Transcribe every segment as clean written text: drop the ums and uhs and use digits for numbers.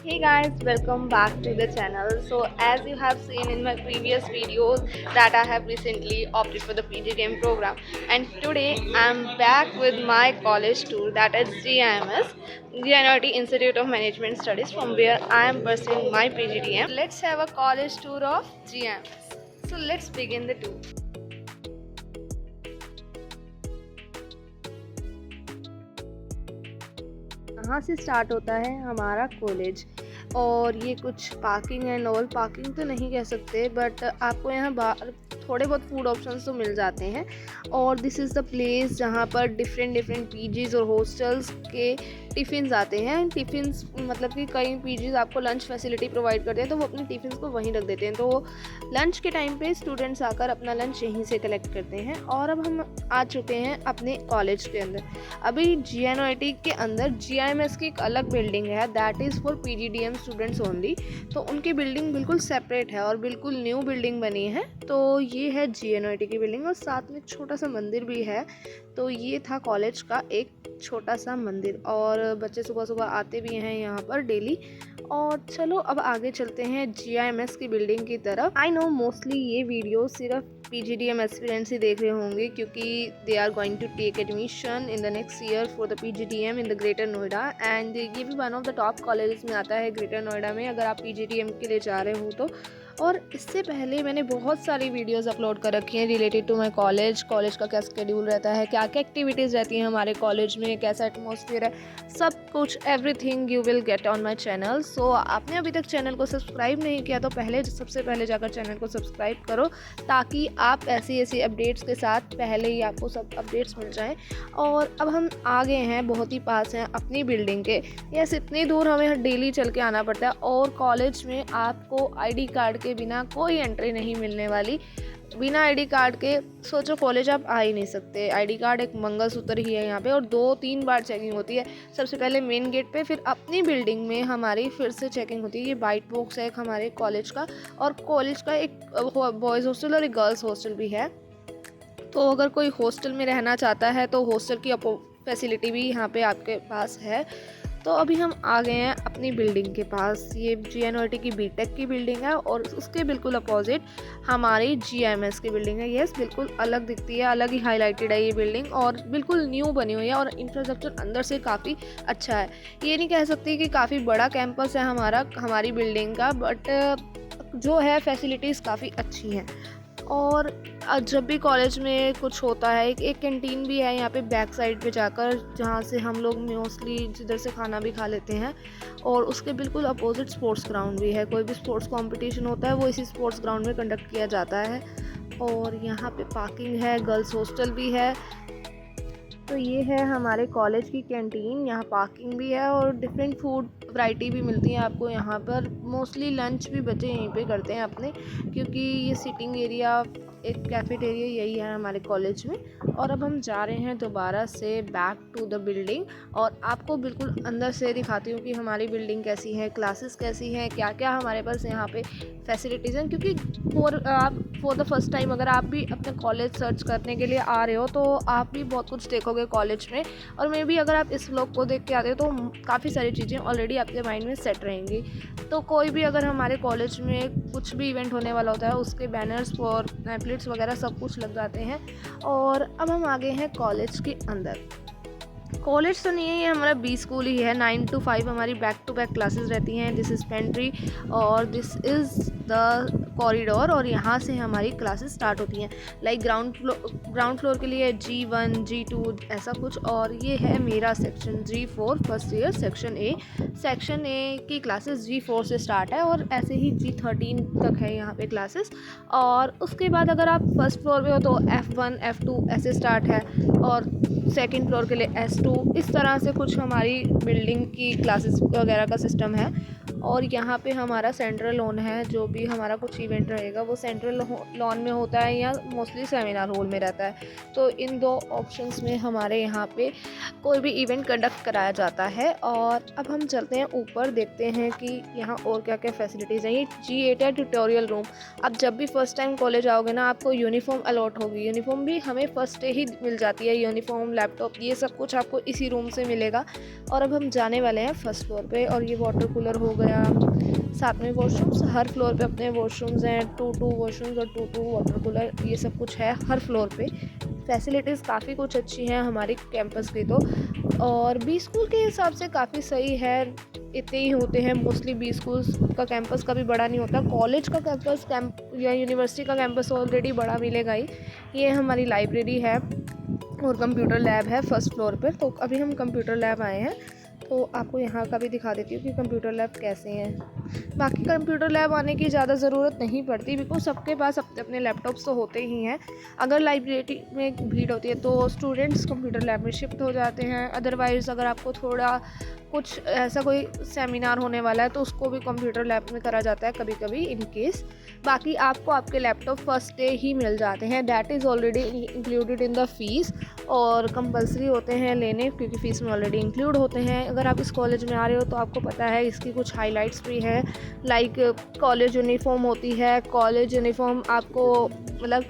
Hey guys, welcome back to the channel. So as you have seen in my previous videos that I have recently opted for the PGDM program, and today I'm back with my college tour, that is GIMS, GNRT Institute of Management Studies, from where I am pursuing my PGDM. Let's have a college tour of GIMS. So let's begin the tour. यहाँ से start होता है हमारा college, और ये कुछ parking and all, parking तो नहीं कह सकते बट आपको यहाँ बाहर थोड़े बहुत फूड ऑप्शंस तो मिल जाते हैं। और दिस इज़ द प्लेस जहाँ पर डिफरेंट पीजीज और हॉस्टल्स के टिफ़िन्स आते हैं। टिफ़िन्स मतलब कि कई पीजीज आपको लंच फैसिलिटी प्रोवाइड करते हैं, तो वो अपने टिफ़िन्स को वहीं रख देते हैं, तो लंच के टाइम पे स्टूडेंट्स आकर अपना लंच यहीं से कलेक्ट करते हैं। और अब हम आ चुके हैं अपने कॉलेज के अंदर। अभी GNOIT के अंदर GIMS की एक अलग बिल्डिंग है, that is for PGDM students only. तो उनकी बिल्डिंग बिल्कुल सेपरेट है और बिल्कुल न्यू बिल्डिंग बनी है। तो ये है GNOIT की बिल्डिंग और साथ में एक छोटा सा मंदिर भी है। तो ये था कॉलेज का एक छोटा सा मंदिर, और बच्चे सुबह सुबह आते भी हैं यहाँ पर डेली। और चलो अब आगे चलते हैं GIMS की बिल्डिंग की तरफ। आई नो मोस्टली ये वीडियो सिर्फ PGDM एस्पिरेंट्स ही देख रहे होंगे, क्योंकि they are going to take admission in the next year for the PGDM in the greater Noida, and ये भी one of the top colleges में आता है ग्रेटर नोएडा में, अगर आप PGDM के लिए जा रहे हो तो। और इससे पहले मैंने बहुत सारी वीडियोस अपलोड कर रखी हैं रिलेटेड टू माय कॉलेज का क्या स्केड्यूल रहता है, क्या क्या एक्टिविटीज़ रहती हैं हमारे कॉलेज में, कैसा एटमॉस्फेयर है, सब कुछ everything you will get on my channel. So आपने अभी तक चैनल को सब्सक्राइब नहीं किया तो सबसे पहले जाकर चैनल को सब्सक्राइब करो, ताकि आप ऐसी अपडेट्स के साथ पहले ही आपको सब अपडेट्स मिल जाएँ। और अब हम आ गए हैं, बहुत ही पास हैं अपनी बिल्डिंग के। यस, इतनी दूर हमें डेली चल के आना पड़ता है, और कॉलेज में आपको ID कार्ड के बिना कोई एंट्री नहीं मिलने वाली। बिना ID कार्ड के सोचो कॉलेज आप आ ही नहीं सकते। ID कार्ड एक मंगलसूत्र ही है यहाँ पे, और 2-3 बार चेकिंग होती है। सबसे पहले मेन गेट पे, फिर अपनी बिल्डिंग में हमारी फिर से चेकिंग होती है। ये वाइट बॉक्स है एक हमारे कॉलेज का, और कॉलेज का एक बॉयज़ हॉस्टल और एक गर्ल्स हॉस्टल भी है। तो अगर कोई हॉस्टल में रहना चाहता है तो हॉस्टल की फैसिलिटी भी यहाँ पे आपके पास है। तो अभी हम आ गए हैं अपनी बिल्डिंग के पास। ये GNOIT की BTech की बिल्डिंग है, और उसके बिल्कुल अपोजिट हमारी GIMS की बिल्डिंग है। यस, बिल्कुल अलग दिखती है, अलग ही हाईलाइटेड है ये बिल्डिंग, और बिल्कुल न्यू बनी हुई है, और इंफ्रास्ट्रक्चर अंदर से काफ़ी अच्छा है। ये नहीं कह सकती कि काफ़ी बड़ा कैंपस है हमारी बिल्डिंग का, बट जो है फैसिलिटीज़ काफ़ी अच्छी हैं। और जब भी कॉलेज में कुछ होता है, एक कैंटीन भी है यहाँ पे बैक साइड पे जाकर, जहाँ से हम लोग मोस्टली जिधर से खाना भी खा लेते हैं। और उसके बिल्कुल अपोजिट स्पोर्ट्स ग्राउंड भी है। कोई भी स्पोर्ट्स कंपटीशन होता है वो इसी स्पोर्ट्स ग्राउंड में कंडक्ट किया जाता है। और यहाँ पे पार्किंग है, गर्ल्स हॉस्टल भी है। तो ये है हमारे कॉलेज की कैंटीन, यहाँ पार्किंग भी है, और डिफरेंट फूड वैरायटी भी मिलती है आपको यहाँ पर। मोस्टली लंच भी बच्चे यहीं पे करते हैं अपने, क्योंकि ये सिटिंग एरिया, एक कैफेटेरिया यही है हमारे कॉलेज में। और अब हम जा रहे हैं दोबारा से बैक टू द बिल्डिंग, और आपको बिल्कुल अंदर से दिखाती हूँ कि हमारी बिल्डिंग कैसी है, क्लासेस कैसी हैं, क्या क्या हमारे पास यहाँ पे फैसिलिटीज़ हैं। क्योंकि फॉर द फर्स्ट टाइम अगर आप भी अपने कॉलेज सर्च करने के लिए आ रहे हो, तो आप भी बहुत कुछ देखोगे कॉलेज में, और मे भी अगर आप इस व्लॉग को देख के आते हो तो काफ़ी सारी चीज़ें ऑलरेडी आपके माइंड में सेट रहेंगी। तो कोई भी अगर हमारे कॉलेज में कुछ भी इवेंट होने वाला होता है, उसके बैनर्स और पैम्पलेट्स वगैरह सब कुछ लग जाते हैं। और अब हम आ गए हैं कॉलेज के अंदर। कॉलेज तो नहीं है, ये हमारा B स्कूल ही है। 9 to 5 हमारी बैक टू बैक क्लासेस रहती हैं। दिस इज़ पेंट्री और दिस इज़ द कॉरिडोर, और यहाँ से हमारी क्लासेस स्टार्ट होती हैं। लाइक ग्राउंड फ्लोर के लिए G1 G2 ऐसा कुछ, और ये है मेरा section G4 first year section A की क्लासेस G4 से स्टार्ट है, और ऐसे ही G13 तक है यहाँ पे क्लासेस। और उसके बाद अगर आप फर्स्ट फ्लोर पे हो तो F1 F2 ऐसे स्टार्ट है, और सेकंड फ्लोर के लिए S2। इस तरह से कुछ हमारी बिल्डिंग की क्लासेस वगैरह का सिस्टम है। और यहाँ पे हमारा सेंट्रल लॉन है, जो भी हमारा कुछ इवेंट रहेगा वो सेंट्रल लॉन में होता है, या मोस्टली सेमिनार हॉल में रहता है। तो इन दो ऑप्शंस में हमारे यहाँ पे कोई भी इवेंट कंडक्ट कराया जाता है। और अब हम चलते हैं ऊपर, देखते हैं कि यहाँ और क्या क्या फैसिलिटीज़ हैं। ये G8 है, ट्यूटोरियल रूम। अब जब भी फर्स्ट टाइम कॉलेज आओगे ना, आपको यूनिफॉर्म अलॉट होगी। यूनिफॉर्म भी हमें फर्स्ट डे ही मिल जाती है, यूनिफॉर्म, लैपटॉप, ये सब कुछ आपको इसी रूम से मिलेगा। और अब हम जाने वाले हैं फर्स्ट फ्लोर पे, और ये वाटर कूलर हो गए, गया, साथ में वॉशरूम्स, हर फ्लोर पे अपने वॉशरूम्स हैं, 2 वॉशरूम्स और 2 वाटर कूलर, ये सब कुछ है हर फ्लोर पे। फैसिलिटीज़ काफ़ी कुछ अच्छी हैं हमारे कैंपस की तो, और बी स्कूल के हिसाब से काफ़ी सही है। इतने ही होते हैं मोस्टली, बी स्कूल्स का कैंपस कभी बड़ा नहीं होता। कॉलेज का कैंपस या यूनिवर्सिटी का कैंपस ऑलरेडी बड़ा मिलेगा ही। ये हमारी लाइब्रेरी है और कंप्यूटर लैब है फर्स्ट फ्लोर पर। तो अभी हम कंप्यूटर लैब आए हैं, तो आपको यहाँ का भी दिखा देती हूँ कि कंप्यूटर लैब कैसे हैं। बाकी कंप्यूटर लैब आने की ज़्यादा ज़रूरत नहीं पड़ती, बिकॉज सबके पास अपने अपने लैपटॉप्स तो होते ही हैं। अगर लाइब्रेरी में भीड़ होती है तो स्टूडेंट्स कंप्यूटर लैब में शिफ्ट हो जाते हैं। अदरवाइज़ अगर आपको थोड़ा कुछ ऐसा कोई सेमिनार होने वाला है तो उसको भी कंप्यूटर लैब में करा जाता है कभी कभी इन केस। बाकी आपको आपके लैपटॉप फर्स्ट डे ही मिल जाते हैं, that is already included in the fees, और कंपलसरी होते हैं लेने क्योंकि फ़ीस में ऑलरेडी इंक्लूड होते हैं। अगर आप इस कॉलेज में आ रहे हो तो आपको पता है इसकी कुछ हाइलाइट्स भी हैं, लाइक कॉलेज यूनिफॉर्म होती है। कॉलेज यूनिफॉर्म आपको मतलब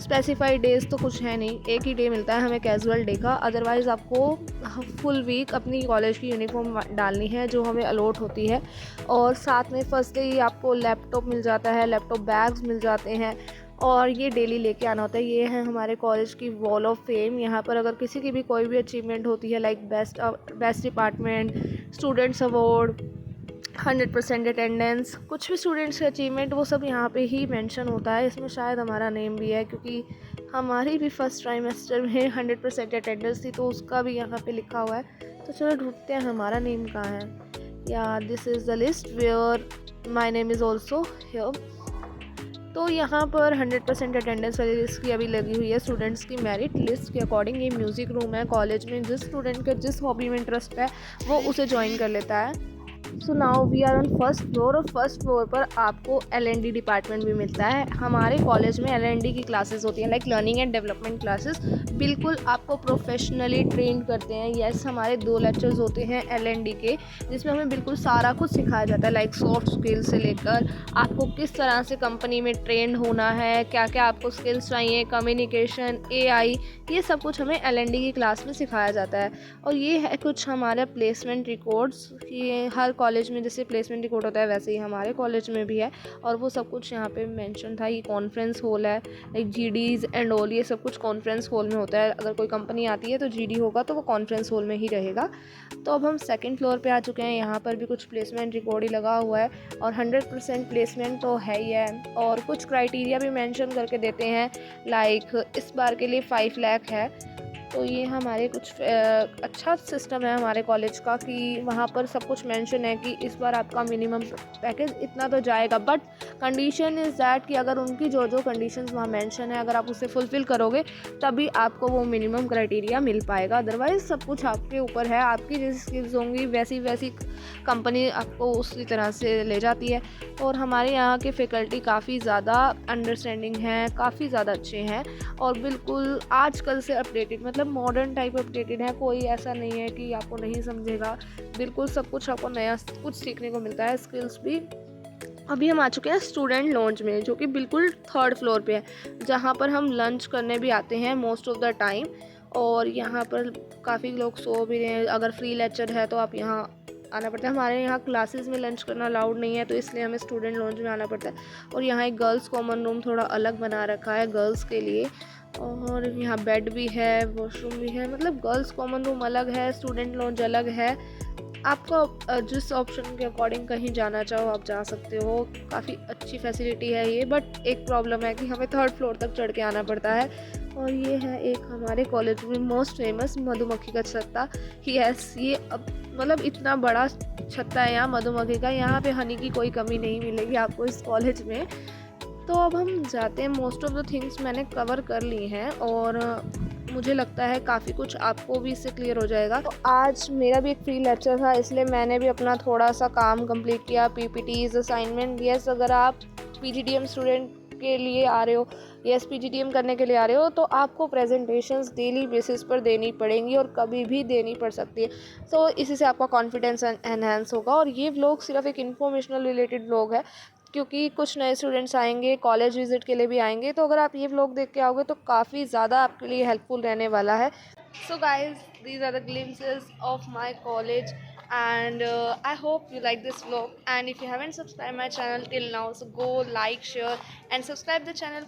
स्पेसिफाइड डेज़ तो कुछ है नहीं, एक ही डे मिलता है हमें कैजुअल डे का। अदरवाइज़ आपको फुल वीक अपनी कॉलेज की यूनिफॉर्म डालनी है जो हमें अलॉट होती है। और साथ में फर्स्ट डे ही आपको लैपटॉप मिल जाता है, लैपटॉप बैग्स मिल जाते हैं, और ये डेली लेके आना होता है। ये है हमारे कॉलेज की वॉल ऑफ फेम। यहाँ पर अगर किसी की भी कोई भी अचीवमेंट होती है, like best department, students award, 100% attendance, कुछ भी स्टूडेंट्स के अचीवमेंट, वो सब यहाँ पे ही मेंशन होता है। इसमें शायद हमारा नेम भी है क्योंकि हमारी भी फर्स्ट ट्राइमेस्टर में 100% अटेंडेंस थी, तो उसका भी यहाँ पे लिखा हुआ है। तो चलो ढूंढते हैं हमारा नेम कहाँ है। Yeah this is the list where my name is also here. तो यहाँ पर 100% अटेंडेंस वाली लिस्ट की अभी लगी हुई है स्टूडेंट्स की मेरिट लिस्ट के अकॉर्डिंग। ये म्यूज़िक रूम है कॉलेज में, जिस स्टूडेंट के जिस हॉबी में इंटरेस्ट है वो उसे ज्वाइन कर लेता है। So now we are on first floor, और फर्स्ट फ्लोर पर आपको L&D डिपार्टमेंट भी मिलता है। हमारे कॉलेज में L&D की क्लासेस होती हैं, like learning and development classes. बिल्कुल आपको प्रोफेशनली ट्रेन करते हैं। यस, हमारे 2 लेक्चर्स होते हैं L&D के, जिसमें हमें बिल्कुल सारा कुछ सिखाया जाता है, लाइक सॉफ्ट स्किल्स से लेकर आपको किस तरह से कंपनी में ट्रेंड होना है, क्या क्या आपको स्किल्स चाहिए, कम्युनिकेशन, AI, ये सब कुछ हमें L&D की क्लास में सिखाया जाता है। और ये है कुछ हमारे प्लेसमेंट रिकॉर्ड्स। ये हर कॉलेज में जैसे प्लेसमेंट रिकॉर्ड होता है वैसे ही हमारे कॉलेज में भी है, और वो सब कुछ यहाँ पे मेंशन था। ये कॉन्फ्रेंस हॉल है, लाइक GDs एंड ऑल, ये सब कुछ कॉन्फ्रेंस हॉल में होता है। अगर कोई कंपनी आती है तो GD होगा तो वो कॉन्फ्रेंस हॉल में ही रहेगा। तो अब हम सेकंड फ्लोर पे आ चुके हैं। यहाँ पर भी कुछ प्लेसमेंट रिकॉर्ड ही लगा हुआ है, और 100% प्लेसमेंट तो है ही है। और कुछ क्राइटेरिया भी मेंशन करके देते हैं, लाइक इस बार के लिए 5 लाख है। तो ये हमारे कुछ अच्छा सिस्टम है हमारे कॉलेज का कि वहाँ पर सब कुछ मेंशन है कि इस बार आपका मिनिमम पैकेज इतना तो जाएगा, बट कंडीशन इज़ दैट कि अगर उनकी जो जो कंडीशंस वहाँ मेंशन है अगर आप उसे फुलफ़िल करोगे तभी आपको वो मिनिमम क्राइटेरिया मिल पाएगा। अदरवाइज़ सब कुछ आपके ऊपर है, आपकी जैसी स्किल्स होंगी वैसी वैसी कंपनी आपको उसी तरह से ले जाती है। और हमारे यहाँ के फैकल्टी काफ़ी ज़्यादा अंडरस्टैंडिंग हैं, काफ़ी ज़्यादा अच्छे हैं, और बिल्कुल आजकल से अपडेटेड, मतलब मॉडर्न टाइप अपडेटेड है। कोई ऐसा नहीं है कि आपको नहीं समझेगा, बिल्कुल सब कुछ आपको नया कुछ सीखने को मिलता है, स्किल्स भी। अभी हम आ चुके हैं स्टूडेंट लॉन्च में, जो कि बिल्कुल 3rd फ्लोर पे है, जहाँ पर हम लंच करने भी आते हैं मोस्ट ऑफ द टाइम। और यहाँ पर काफ़ी लोग सो भी रहे हैं, अगर फ्री लेक्चर है तो आप यहाँ आना पड़ता है। हमारे यहाँ क्लासेस में लंच करना अलाउड नहीं है, तो इसलिए हमें स्टूडेंट लॉन्च में आना पड़ता है। और यहाँ एक गर्ल्स कॉमन रूम थोड़ा अलग बना रखा है गर्ल्स के लिए, और यहाँ बेड भी है, वॉशरूम भी है, मतलब गर्ल्स कॉमन रूम अलग है, स्टूडेंट लॉन्च अलग है। आपको जिस ऑप्शन के अकॉर्डिंग कहीं जाना चाहो आप जा सकते हो। काफ़ी अच्छी फैसिलिटी है ये, बट एक प्रॉब्लम है कि हमें 3rd फ्लोर तक चढ़ के आना पड़ता है। और ये है एक हमारे कॉलेज में मोस्ट फेमस मधुमक्खी का छत्ता। यस, ये अब मतलब इतना बड़ा छत्ता है यहाँ मधुमक्खी का, यहाँ पे हनी की कोई कमी नहीं मिलेगी आपको इस कॉलेज में। तो अब हम जाते हैं, मोस्ट ऑफ द थिंग्स मैंने कवर कर ली हैं, और मुझे लगता है काफ़ी कुछ आपको भी इससे क्लियर हो जाएगा। तो आज मेरा भी एक फ्री लेक्चर था, इसलिए मैंने भी अपना थोड़ा सा काम कंप्लीट किया, PPTs असाइनमेंट। यस, अगर आप PGDM स्टूडेंट के लिए आ रहे हो, यस PGDM करने के लिए आ रहे हो, तो आपको प्रेजेंटेशंस डेली बेसिस पर देनी पड़ेंगी और कभी भी देनी पड़ सकती है। तो इसी से आपका कॉन्फिडेंस एनहेंस होगा। और ये व्लॉग सिर्फ एक इन्फॉर्मेशनल रिलेटेड व्लॉग है, क्योंकि कुछ नए स्टूडेंट्स आएंगे, कॉलेज विजिट के लिए भी आएंगे, तो अगर आप ये व्लॉग देख के आओगे तो काफ़ी ज़्यादा आपके लिए हेल्पफुल रहने वाला है। So guys, these are the glimpses of my college and I hope you like this vlog, and if you haven't subscribed my channel till now, so go like, share and subscribe the channel.